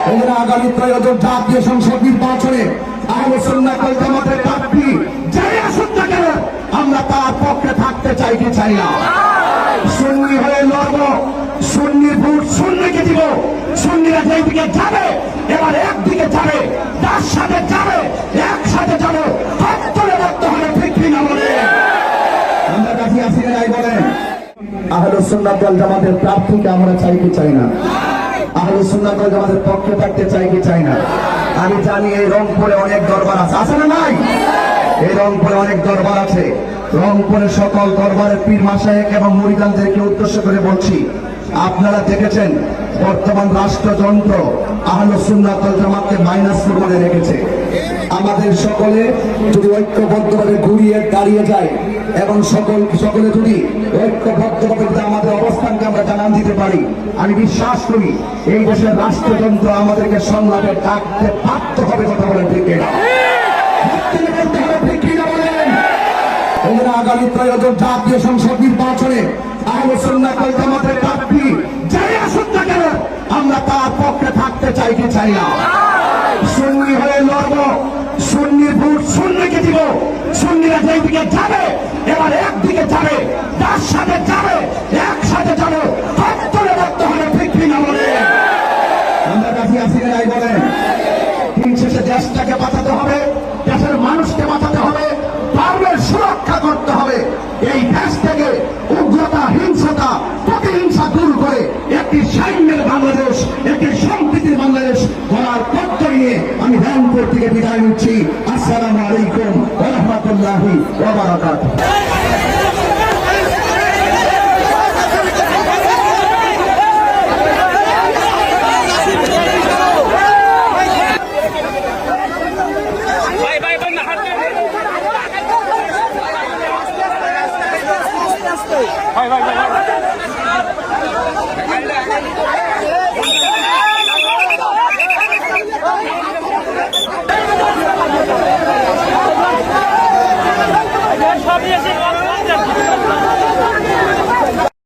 আগামী ত্রয়োদশ জাতীয় সংসদ নির্বাচনে আহলে সুন্নাত ওয়াল জামাতের প্রার্থী যাই আসুক না কেন আমরা তার পক্ষে থাকতে চাই কি চাই না। সুন্নি হয়ে লড়ব, সুন্নির ভোট সুন্নিকে দিব। সুন্নিরা যেই দিকে যাবে এবার একদিকে যাবে, তার সাথে যাবে, একসাথে যাবে, হাত তুলে রাখতে হবে, ঠিক কিনা বলে আমরা কাছে আসি নাই বলেন। আহলে সুন্নাত ওয়াল জামাতের প্রার্থীকে আমরা চাই কি চাই না। আহলে সুন্নাত ওয়াল জামাতের পক্ষে থাকতে চাই কি চাই না। আমি জানি এই রংপুরে অনেক দরবার আছে, আছে না নাই? এই রংপুরে অনেক দরবার আছে। রংপুরে সকল দরবারের পীর মাশায়েখ এবং মুরিদানদেরকে উদ্দেশ্য করে বলছি, আপনারা দেখেছেন বর্তমান রাষ্ট্রযন্ত্র আহলে সুন্নাত ওয়াল জামাতকে মাইনাস করে রেখেছে। আমাদের সকলে যদি ঐক্যবদ্ধভাবে ঘুরিয়ে দাঁড়িয়ে যায় এবং সকলে যদি ঐক্যবদ্ধভাবে আমাদের অবস্থানকে আমরা জানান দিতে পারি, আমি বিশ্বাস করি এই দেশের রাষ্ট্রযন্ত্র আমাদেরকে সংলাপে ডাকতে বাধ্য হবে। কথা বলেন ঠিক কিনা? আগামী ত্রয়োদশ জাতীয় সংসদ নির্বাচনে আহলে সুন্নাত ওয়াল জামাতের প্রার্থী যাই আসুক না কেন আমরা তার পক্ষে থাকতে চাই কি চাই না। সুন্নি হয়ে লড়ব, সুন্নির ভোট সুন্নিকে দিব। সুন্নিরা যেই দিকে যাবে এবার একদিকে যাবে, তার সাথে যাবে, একসাথে যাবে, হাত তুলে রাখতে হবে, ঠিক কিনা বলে আমরা কাছে আসি নাই বলেন। দিন শেষে দেশটাকে বাঁচাতে হবে, দেশের মানুষকে বাঁচাতে হবে, ধর্মের সুরক্ষা করতে হবে। এই দেশ থেকে উগ্রতা, হিংসতা, প্রতিহিংসা দূর করে একটি সাম্যের বাংলাদেশ, একটি সম্প্রীতির বাংলাদেশ গড়ার প্রত্যয় নিয়ে আমি রংপুর থেকে বিদায় নিচ্ছি। আসসালামু আলাইকুম ওয়া রাহমাতুল্লাহি ওয়া বারাকাতুহু। ভাই